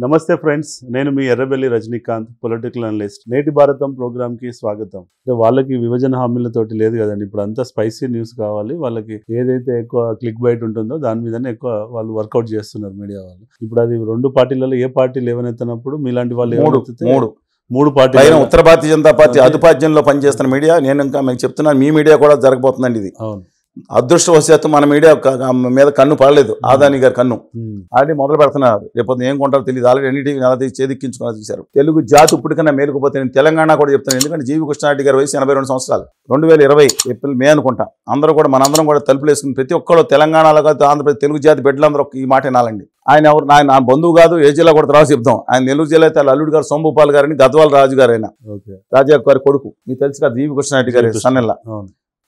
నమస్తే ఫ్రెండ్స్, నేను మీ Errabelli Rajinikanth, political analyst. నేటి భారతం ప్రోగ్రామ్కి స్వాగతం. వాళ్ళకి విభజన హామీలతోటి లేదు కదండి, ఇప్పుడు అంతా స్పైసీ న్యూస్ కావాలి. వాళ్ళకి ఏదైతే ఎక్కువ క్లిక్ బైట్ ఉంటుందో దాని మీదనే ఎక్కువ వాళ్ళు వర్కౌట్ చేస్తున్నారు మీడియా వాళ్ళు. ఇప్పుడు అది రెండు పార్టీలలో ఏ పార్టీ లేవనెత్తినప్పుడు మీలాంటి వాళ్ళు మూడు పార్టీలు, ఉత్తర భారతీయ జనతా పార్టీ అదుపాద్యంలో పనిచేస్తున్న మీడియా, నేను ఇంకా మీకు చెప్తున్నాను, మీ మీడియా కూడా జరగబోతుందండి ఇది. అవును, అదృష్టవశాత్తు మన మీడియా మీద కన్ను పడలేదు. ఆదాని గారి కన్ను ఆల్రెడీ మొదలు పెడుతున్నారు. రేపు ఏం కొంటారో తెలియదు. ఆల్రెడీ అన్నిటికీ నెల చేదిక్కించుకున్నారు చూశారు. తెలుగు జాతి ఇప్పటికన్నా మేలుకుపోతే నేను తెలంగాణ కూడా చెప్తాను. ఎందుకంటే జీవి కృష్ణారెడ్డి గారి వయసు 82 సంవత్సరాలు. 2020 ఏప్రిల్ మే అనుకుంటా. అందరూ కూడా మనందరం కూడా తలుపులు వేసుకుని ప్రతి ఒక్కరు తెలంగాణలో కాదు ఆంధ్రప్రదేశ్ తెలుగు జాతి బిడ్డలందరూ ఈ మాట వినాలండి. ఆయన ఎవరు? నా బంధువు కాదు, ఏ జిల్లా కూడా తర్వాత చెప్తాం. ఆయన నెల్లూరు జిల్లా అయితే అల్లుడు గారు సోంభూపాల్ గారిని, గద్వాల రాజు గారు అయినా రాజా గారి కొడుకు, మీకు తెలుసు కదా, జీవి కృష్ణారెడ్డి గారి సన్నెల్ల.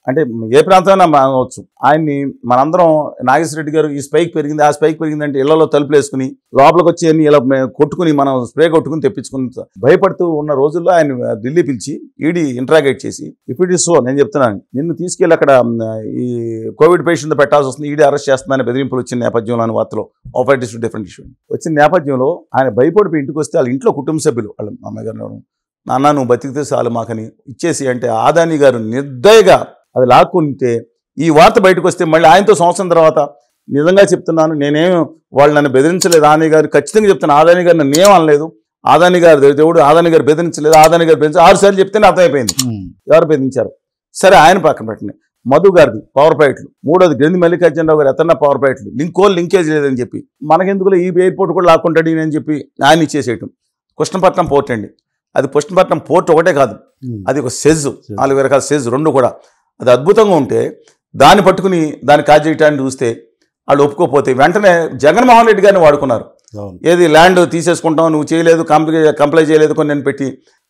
అంటే ఏ ప్రాంతమైనా అనవచ్చు. ఆయన్ని మనందరం నాగేశ్వర రెడ్డి గారు ఈ స్పైక్ పెరిగింది, ఆ స్పైక్ పెరిగిందంటే ఇళ్లలో తలుపులు వేసుకుని లోపలికి వచ్చి అన్ని ఇలా కొట్టుకుని మనం స్ప్రే కొట్టుకుని తెప్పించుకుని భయపడుతూ ఉన్న రోజుల్లో ఆయన ఢిల్లీ పిలిచి ఈడీ ఇంట్రాగేట్ చేసి, ఇఫ్ ఇట్ ఈస్ సో, నేను చెప్తున్నాను, నిన్ను తీసుకెళ్ళి అక్కడ ఈ కోవిడ్ పేషెంట్ పెట్టాల్సి వస్తుంది, ఈడీ అరెస్ట్ చేస్తుందని బెదిరింపులు వచ్చిన నేపథ్యంలో అని వార్తలో ఆఫర్ ఇస్ డిఫరెంట్ ఇష్యూ వచ్చిన నేపథ్యంలో ఆయన భయపడిపోయి ఇంటికి వస్తే వాళ్ళ ఇంట్లో కుటుంబ సభ్యులు, వాళ్ళ అమ్మాయి గారు, నాన్న నువ్వు బతికితే చాలు మాకని ఇచ్చేసి, అంటే ఆదాని గారు నిర్దయగా అది లాక్కుంటే ఈ వార్త బయటకు వస్తే మళ్ళీ ఆయనతో సంవత్సరం తర్వాత, నిజంగా చెప్తున్నాను, నేనేం వాళ్ళు నన్ను బెదిరించలేదు. ఆదాని గారు ఖచ్చితంగా చెప్తాను, ఆదాని గారు నన్ను ఏం అనలేదు. ఆదాని గారు దేవుడు, ఆదాని గారు బెదిరించలేదు. ఆదాని గారు బెదిరించి 6 సార్లు చెప్తేనే అర్థమైపోయింది ఎవరు బెదిరించారు. సరే, ఆయన పక్కన పెట్టండి. మధు గారిది పవర్ ప్యాకెట్లు, మూడోది గ్రంథి మల్లికార్జునరావు గారు ఎత్తన్న పవర్ ప్యాకెట్లు, లింకేజ్ లేదని చెప్పి మనకెందుకులో ఈ ఎయిర్పోర్ట్ కూడా లాక్కుంటాడు అని చెప్పి ఆయన ఇచ్చేసేయటం. కృష్ణపట్నం పోర్ట్ అండి, అది కృష్ణపట్నం పోర్ట్ ఒకటే కాదు, అది ఒక సెజ్, 4 రకాల సెజ్, 2 కూడా. అది అద్భుతంగా ఉంటే దాన్ని పట్టుకుని దాన్ని కాజేయటాన్ని చూస్తే వాళ్ళు ఒప్పుకోపోతే వెంటనే జగన్మోహన్ రెడ్డి గారిని వాడుకున్నారు. ఏది ల్యాండ్ తీసేసుకుంటాం, నువ్వు చేయలేదు, కంప్లై చేయలేదు కొన్ని నేను పెట్టి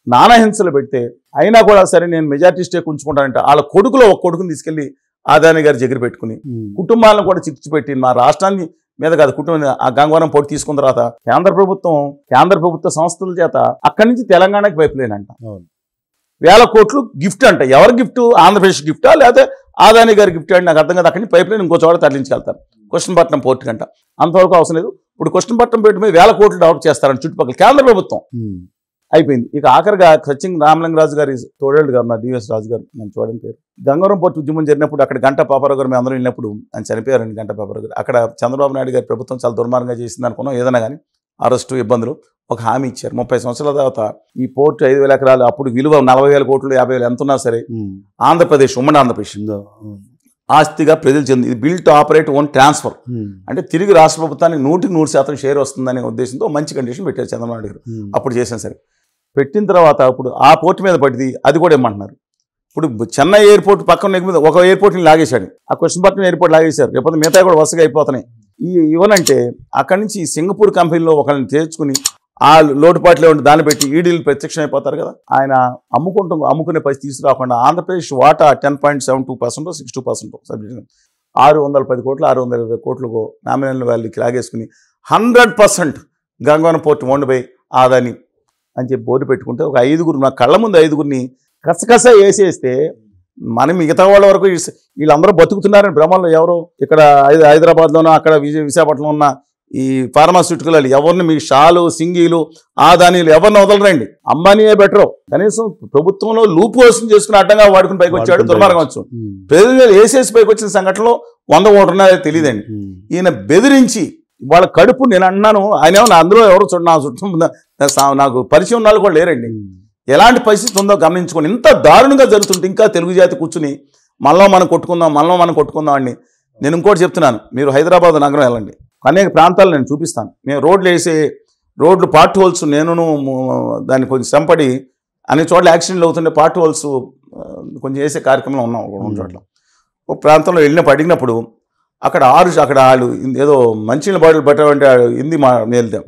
నానాహింసలు పెడితే అయినా కూడా సరే నేను మెజార్టీ స్టేక్ ఉంచుకుంటానంటే వాళ్ళ కొడుకులో ఒక కొడుకుని తీసుకెళ్లి ఆదాని గారి దగ్గర పెట్టుకుని కుటుంబాలను కూడా చిక్కిపెట్టి మా రాష్ట్రాన్ని మీద కాదు కుటుంబం ఆ గంగవరం పోటీ తీసుకున్న తర్వాత కేంద్ర ప్రభుత్వ సంస్థల చేత అక్కడి నుంచి తెలంగాణకి పైపులేనంట 1000 కోట్లు గిఫ్ట్ అంట. ఎవరు గిఫ్ట్? ఆంధ్రప్రదేశ్ గిఫ్టా లేకపోతే ఆదాని గారి గిఫ్ట్ అంటే నాకు అర్థం కాదు. అక్కడి నుంచి పైప్ లైన్ ఇంకో చోట తరలించుకెళ్తారు కృష్ణపట్నం పోర్టు కంట. అంతవరకు అవసరం లేదు. ఇప్పుడు కృష్ణపట్నం పోర్టు మీద 1000 కోట్లు డెవలప్ చేస్తారని చుట్టుపక్కల కేంద్ర ప్రభుత్వం. అయిపోయింది. ఇక ఆఖరిగా సచిన్ రామలింగరాజు గారి తోడేళ్ళు గారు, నా డిఎస్ రాజు గారు, నేను చూడని పేరు, గంగవరం పోర్టు ఉద్యమం జరిగినప్పుడు అక్కడ గంటా పాపారావు గారు మేము అందరం వెళ్ళినప్పుడు ఆయన చనిపోయారండి. గంటా పాపారావు గారు అక్కడ చంద్రబాబు నాయుడు గారి ప్రభుత్వం చాలా దుర్మార్గంగా చేసింది అనుకున్నాం. ఏదైనా కానీ అరెస్టు ఇబ్బందులు, ఒక హామీ ఇచ్చారు 30 సంవత్సరాల తర్వాత ఈ పోర్టు 5,000 ఎకరాలు, అప్పుడు విలువ 40,000 కోట్లు 50,000 ఎంత ఉన్నా సరే ఆంధ్రప్రదేశ్, ఉమ్మడి ఆంధ్రప్రదేశ్ ఆస్తిగా ప్రజలు చెంది ఇది బిల్ట్ ఆపరేట్ ఓన్ ట్రాన్స్ఫర్ అంటే తిరిగి రాష్ట్ర ప్రభుత్వానికి 100% షేర్ వస్తుందనే ఉద్దేశంతో మంచి కండిషన్ పెట్టారు చంద్రబాబు నాయుడు గారు. అప్పుడు చేసాను సరే. పెట్టిన తర్వాత ఇప్పుడు ఆ పోర్టు మీద పడింది, అది కూడా ఏమంటున్నారు. ఇప్పుడు చెన్నై ఎయిర్పోర్ట్ పక్కన మీద ఒక ఎయిర్పోర్ట్ని లాగేశాడు, ఆ కృష్ణపట్నం ఎయిర్పోర్ట్ లాగేశారు. రేపు మిగతా కూడా వరుసగా అయిపోతున్నాయి. ఇవనంటే అక్కడి నుంచి సింగపూర్ కంపెనీలో ఒకరిని చేర్చుకుని ఆ లోటుపాట్లే ఉండి దాన్ని పెట్టి ఈడీలు ప్రత్యక్షం అయిపోతారు కదా. ఆయన అమ్ముకునే పరిస్థితి తీసుకురాకుండా ఆంధ్రప్రదేశ్ వాటా 10.72% 62% సబ్సిడీ 610 కోట్లు 620 కోట్లకు నామినల్ వాల్యూకి లాగేసుకుని 100% Gangavaram port owned by Adani అని చెప్పి బోర్డు పెట్టుకుంటే ఒక 5గురు, నా కళ్ళ ముందు 5గురిని కసకస వేసేస్తే మనం మిగతా వాళ్ళ వరకు వీళ్ళందరూ బతుకుతున్నారని భ్రమంలో ఎవరు ఇక్కడ హైదరాబాద్లోనో అక్కడ విశాఖపట్నంలో ఉన్న ఈ ఫార్మాస్యూటికల్ ఎవరిని మీ షాలు, సింగీలు, ఆదానీలు ఎవరిని వదలరండి. అంబానీయే బెటరు. కనీసం ప్రభుత్వంలో లూప్ హోల్స్ చేసుకుని అడ్డంగా వాడుకుని పైకి వచ్చాడు, దుర్మార్గం వచ్చు. ప్రజలు వేసేసి పైకి వచ్చిన సంఘటనలో 100 ఓట్లు ఉన్నారో తెలియదండి. ఈయన బెదిరించి వాళ్ళ కడుపు, నేను అన్నాను, ఆయన ఏమన్నా అందులో ఎవరు నా చుట్టూ నాకు పరిచయం ఉన్న వాళ్ళు కూడా లేరండి. ఎలాంటి పరిస్థితి ఉందో గమనించుకొని ఇంత దారుణంగా జరుగుతుంటే ఇంకా తెలుగు జాతి కూర్చుని మనలో మనం కొట్టుకుందాం అండి. నేను ఇంకోటి చెప్తున్నాను, మీరు హైదరాబాద్ నగరం వెళ్ళండి, అనేక ప్రాంతాలు నేను చూపిస్తాను. మేము రోడ్లు పార్ట్ హోల్స్, నేను దాన్ని కొంచెం శ్రమపడి అన్ని చోట్ల యాక్సిడెంట్లు అవుతుండే పార్ట్ హోల్స్ కొంచెం వేసే కార్యక్రమంలో ఉన్నాం. ఒక చోట్ల ఒక ప్రాంతంలో అడిగినప్పుడు అక్కడ వాళ్ళు ఏదో మంచినీళ్ళ బాటిల్ పట్టామంటే హిందీ మేలుతాం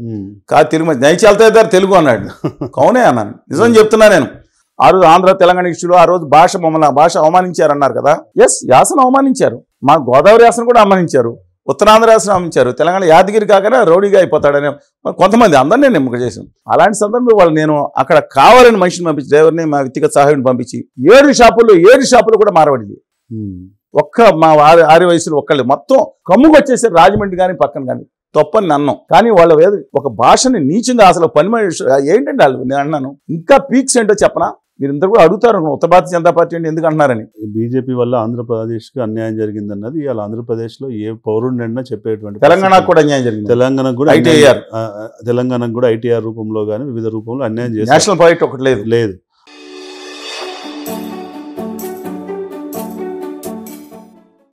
కాదు, తెలుగు నైచాలతో తెలుగు అన్నాడు. కౌనే అన్నాను, నిజం చెప్తున్నా నేను. ఆ రోజు ఆంధ్ర తెలంగాణ ఇష్యూలో ఆ రోజు భాష అవమానించారు అన్నారు కదా. యాసను అవమానించారు, మా గోదావరి యాసను కూడా అవమానించారు, ఉత్తరాంధ్ర యాసను అవమానించారు. తెలంగాణ యాదగిరి కాకనే రౌడీగా అయిపోతాడని కొంతమంది అందరినీ నేను ఎన్నిక చేశాను. అలాంటి సందర్భంలో వాళ్ళు నేను అక్కడ కావాలని మనిషిని పంపించి, డ్రైవర్ని, మా వ్యక్తిగత సహాయాన్ని పంపించి 7 షాపులు కూడా మారబడింది. ఒక్క మా 6 వయసులో ఒక్కళ్ళు మొత్తం కమ్ముకు వచ్చేసారు. రాజమండ్రి కానీ పక్కన కానీ తప్పని అన్నాం. కానీ వాళ్ళ ఒక భాషని నీచంగా అసలు పని మనిషి ఏంటంటే వాళ్ళు, నేను అన్నాను ఇంకా పీక్స్ ఏంటో చెప్పనా, మీరు ఇంత కూడా అడుగుతారు ఉత్తర భారతీయ జనతా పార్టీ అంటే ఎందుకు అంటున్నారని. బీజేపీ వల్ల ఆంధ్రప్రదేశ్కి అన్యాయం జరిగిందన్నది ఇవాళ ఆంధ్రప్రదేశ్లో ఏ పౌరుడినైనా చెప్పేటువంటి తెలంగాణకు కూడా అన్యాయం జరిగింది. తెలంగాణకు కూడా ITR. తెలంగాణకు కూడా ITR రూపంలో కానీ వివిధ రూపంలో అన్యాయం చేశారు. నేషనల్ ప్రాజెక్ట్ ఒకటి లేదు.